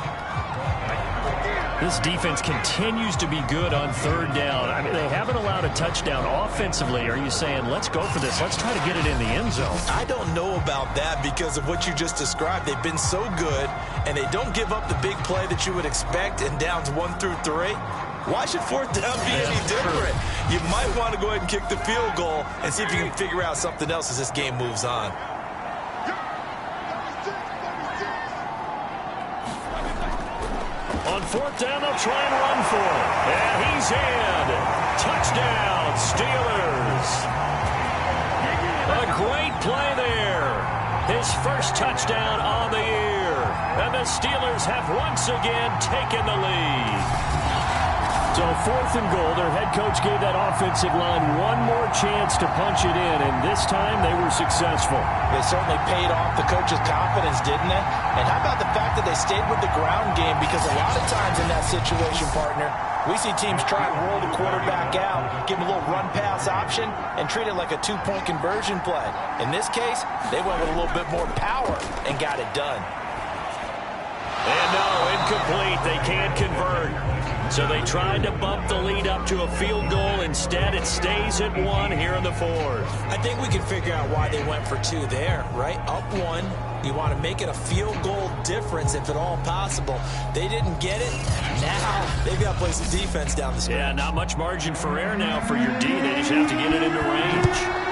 This defense continues to be good on 3rd down. I mean, they haven't allowed a touchdown offensively. Are you saying, let's go for this, let's try to get it in the end zone? I don't know about that because of what you just described. They've been so good, and they don't give up the big play that you would expect in downs 1 through 3. Why should 4th down be any different? You might want to go ahead and kick the field goal and see if you can figure out something else as this game moves on. On 4th down, they'll try and run for it. And he's in. Touchdown, Steelers. A great play there. His first touchdown on the year. And the Steelers have once again taken the lead. So 4th and goal, their head coach gave that offensive line one more chance to punch it in, and this time they were successful. They certainly paid off the coach's confidence, didn't they? And how about the fact that they stayed with the ground game? Because a lot of times in that situation, partner, we see teams try and roll the quarterback out, give him a little run-pass option, and treat it like a 2-point conversion play. In this case, they went with a little bit more power and got it done. And no, incomplete. They can't convert. So they tried to bump the lead up to a field goal. Instead, it stays at 1 here in the 4th. I think we can figure out why they went for 2 there, right? Up 1. You want to make it a field goal difference if at all possible. They didn't get it. Now they've got to play some defense down the stretch. Yeah, not much margin for error now for your D. They just have to get it into range.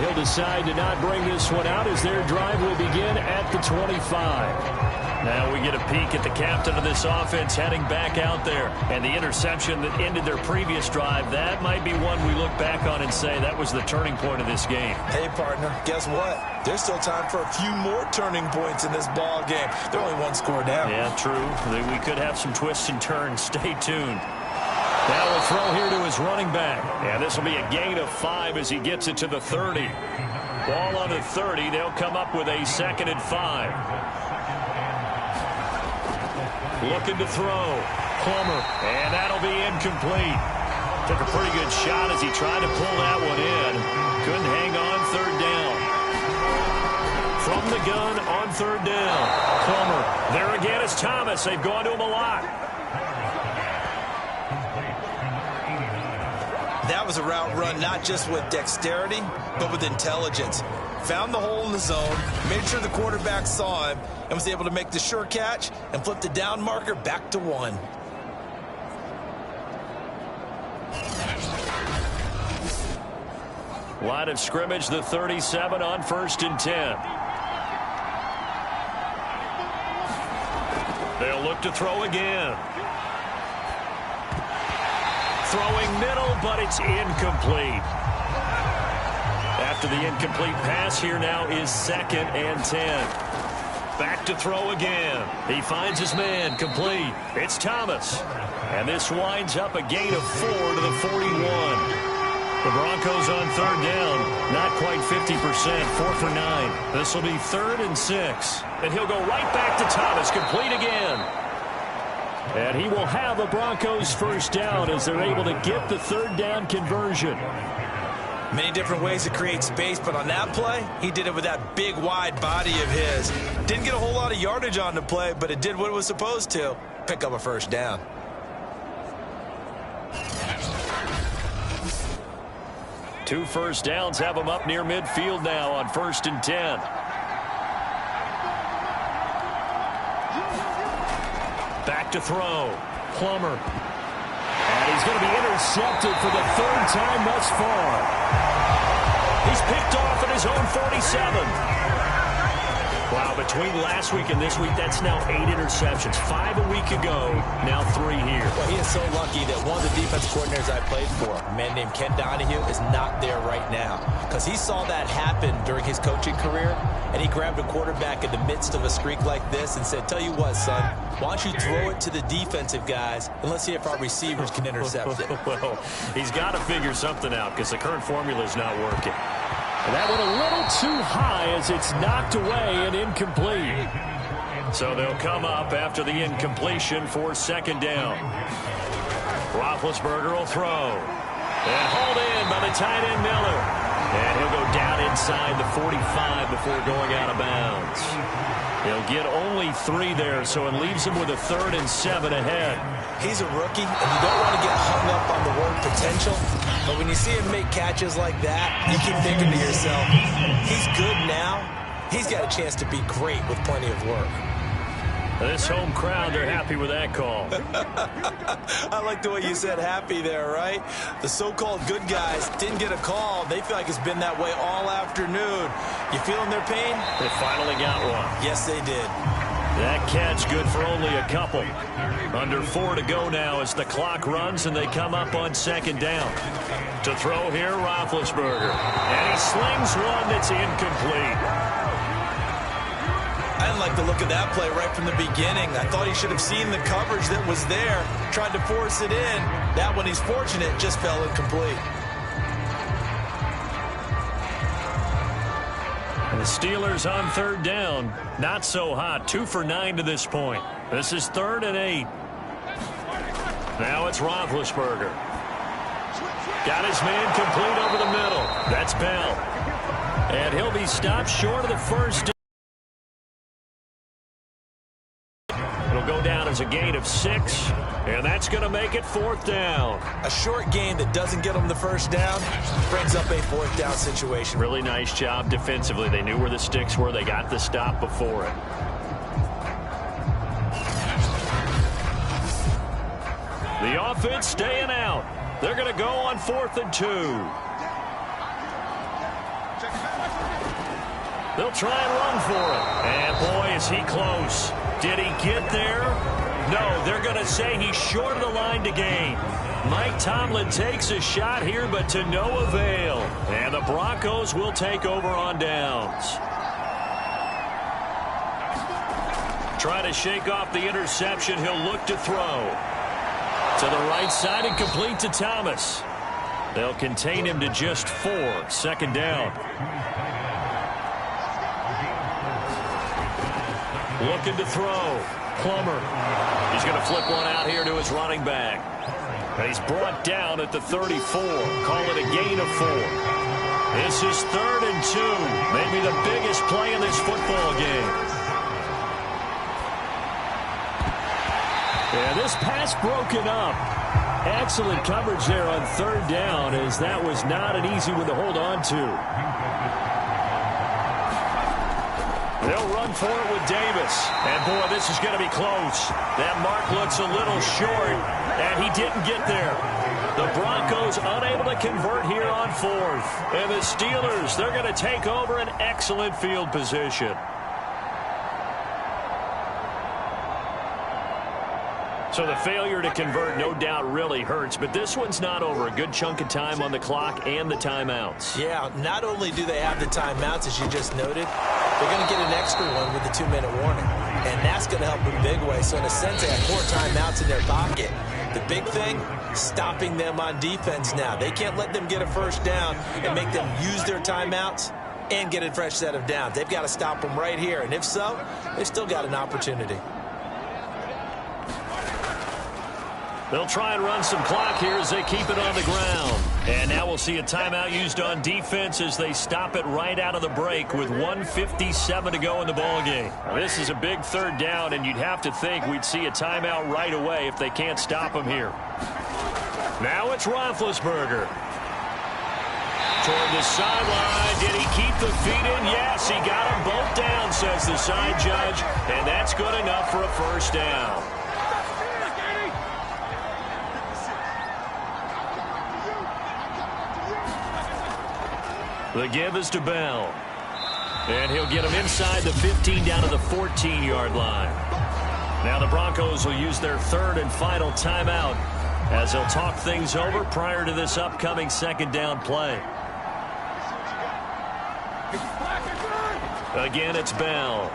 he'll decide to not bring this one out as their drive will begin at the 25. Now we get a peek at the captain of this offense heading back out there. And the interception that ended their previous drive, that might be one we look back on and say that was the turning point of this game. Hey, partner, guess what? There's still time for a few more turning points in this ball game. They're only one score down. Yeah, true. We could have some twists and turns. Stay tuned. Now we'll throw here to his running back. And this will be a gain of 5 as he gets it to the 30. Ball on the 30. They'll come up with a 2nd and 5. Looking to throw. Plummer. And that'll be incomplete. Took a pretty good shot as he tried to pull that one in. Couldn't hang on 3rd down. From the gun on 3rd down. Plummer. There again is Thomas. They've gone to him a lot. That was a route run not just with dexterity, but with intelligence. Found the hole in the zone, made sure the quarterback saw him, and was able to make the sure catch and flip the down marker back to 1. Line of scrimmage, the 37 on 1st and 10. They'll look to throw again. Throwing middle, but it's incomplete. After the incomplete pass, here now is 2nd and 10. Back to throw again. He finds his man, complete. It's Thomas. And this winds up a gain of 4 to the 41. The Broncos on 3rd down, not quite 50%, 4 for 9. This will be 3rd and 6. And he'll go right back to Thomas, complete again. And he will have a Broncos 1st down as they're able to get the 3rd down conversion. Many different ways to create space, but on that play, he did it with that big, wide body of his. Didn't get a whole lot of yardage on the play, but it did what it was supposed to. Pick up a 1st down. Two 1st downs have him up near midfield now on 1st and 10. Back to throw. Plummer. And he's going to be intercepted for the 3rd time thus far. He's picked off at his own 47. Wow, between last week and this week, that's now 8 interceptions. 5 a week ago, now 3 here. Well, he is so lucky that one of the defense coordinators I played for, a man named Ken Donahue, is not there right now. Because he saw that happen during his coaching career, and he grabbed a quarterback in the midst of a streak like this and said, tell you what, son, why don't you throw it to the defensive guys, and let's see if our receivers can intercept it. Well, he's got to figure something out because the current formula is not working. And that went a little too high as it's knocked away and incomplete. So they'll come up after the incompletion for 2nd down. Roethlisberger will throw. And hauled in by the tight end Miller. And he'll go down inside the 45 before going out of bounds. He'll get only 3 there, so it leaves him with a 3rd and 7 ahead. He's a rookie, and you don't want to get hung up on the word potential. But when you see him make catches like that, you keep thinking to yourself, he's good now. He's got a chance to be great with plenty of work. This home crowd, they're happy with that call. I like the way you said happy there, right? The so-called good guys didn't get a call. They feel like it's been that way all afternoon. You feeling their pain? They finally got one. Yes, they did. That catch good for only a couple. Under 4 to go now as the clock runs and they come up on 2nd down. To throw here, Roethlisberger. And he slings one that's incomplete. I didn't like the look of that play right from the beginning. I thought he should have seen the coverage that was there, tried to force it in. That one, he's fortunate, just fell incomplete. And the Steelers on 3rd down. Not so hot. 2 for 9 to this point. This is 3rd and 8. Now it's Roethlisberger. Got his man complete over the middle. That's Bell. And he'll be stopped short of the 1st down. It'll go down as a gain of 6, and that's going to make it 4th down. A short gain that doesn't get them the 1st down brings up a 4th down situation. Really nice job defensively. They knew where the sticks were. They got the stop before it. The offense staying out. They're going to go on 4th and 2. They'll try and run for it. And boy, is he close. Did he get there? No, they're going to say he's short of the line to gain. Mike Tomlin takes a shot here, but to no avail. And the Broncos will take over on downs. Try to shake off the interception. He'll look to throw. To the right side and complete to Thomas. They'll contain him to just 4. 2nd down. Looking to throw. Plummer. He's going to flip one out here to his running back. He's brought down at the 34. Call it a gain of 4. This is 3rd and 2. Maybe the biggest play in this football game. Yeah, this pass broken up. Excellent coverage there on 3rd down, as that was not an easy one to hold on to. They'll run for it with Davis. And, boy, this is going to be close. That mark looks a little short, and he didn't get there. The Broncos unable to convert here on 4th. And the Steelers, they're going to take over an excellent field position. So the failure to convert no doubt really hurts, but this one's not over. A good chunk of time on the clock and the timeouts. Yeah, not only do they have the timeouts, as you just noted, they're going to get an extra one with the 2-minute warning. And that's going to help in a big way. So in a sense, they have 4 timeouts in their pocket. The big thing, stopping them on defense now. They can't let them get a first down and make them use their timeouts and get a fresh set of downs. They've got to stop them right here. And if so, they've still got an opportunity. They'll try and run some clock here as they keep it on the ground. And now we'll see a timeout used on defense as they stop it right out of the break with 1:57 to go in the ballgame. This is a big 3rd down, and you'd have to think we'd see a timeout right away if they can't stop him here. Now it's Roethlisberger. Toward the sideline. Did he keep the feet in? Yes, he got them both down, says the side judge. And that's good enough for a first down. The give is to Bell. And he'll get him inside the 15 down to the 14-yard line. Now the Broncos will use their 3rd and final timeout as they'll talk things over prior to this upcoming 2nd down play. Again, it's Bell.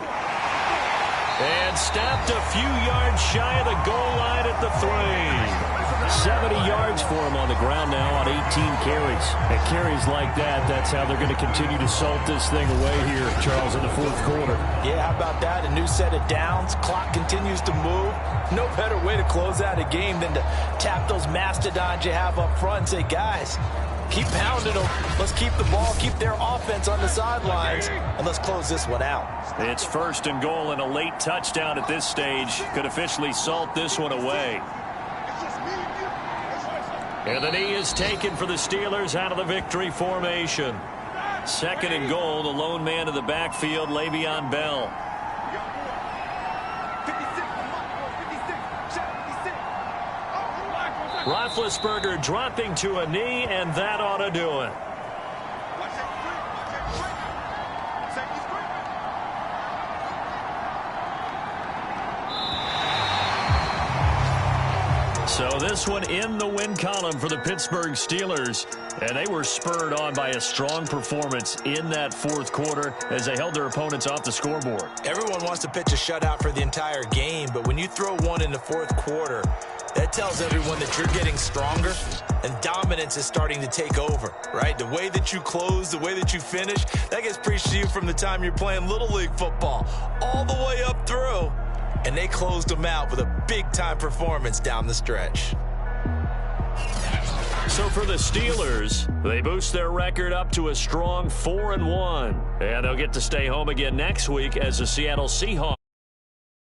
And stopped a few yards shy of the goal line at the 3. 70 yards for him on the ground now on 18 carries. And carries like that, that's how they're going to continue to salt this thing away here, Charles, in the 4th quarter. Yeah, how about that? A new set of downs. Clock continues to move. No better way to close out a game than to tap those mastodons you have up front and say, guys, keep pounding them. Let's keep the ball, keep their offense on the sidelines, and let's close this one out. It's 1st and goal, and a late touchdown at this stage could officially salt this one away. And the knee is taken for the Steelers out of the victory formation. 2nd and goal, the lone man in the backfield, Le'Veon Bell. Roethlisberger dropping to a knee, and that ought to do it. So this one in the win column for the Pittsburgh Steelers. And they were spurred on by a strong performance in that 4th quarter as they held their opponents off the scoreboard. Everyone wants to pitch a shutout for the entire game, but when you throw one in the 4th quarter, that tells everyone that you're getting stronger and dominance is starting to take over, right? The way that you close, the way that you finish, that gets preached to you from the time you're playing Little League football all the way up through. And they closed them out with a big-time performance down the stretch. So for the Steelers, they boost their record up to a strong 4-1. And they'll get to stay home again next week as the Seattle Seahawks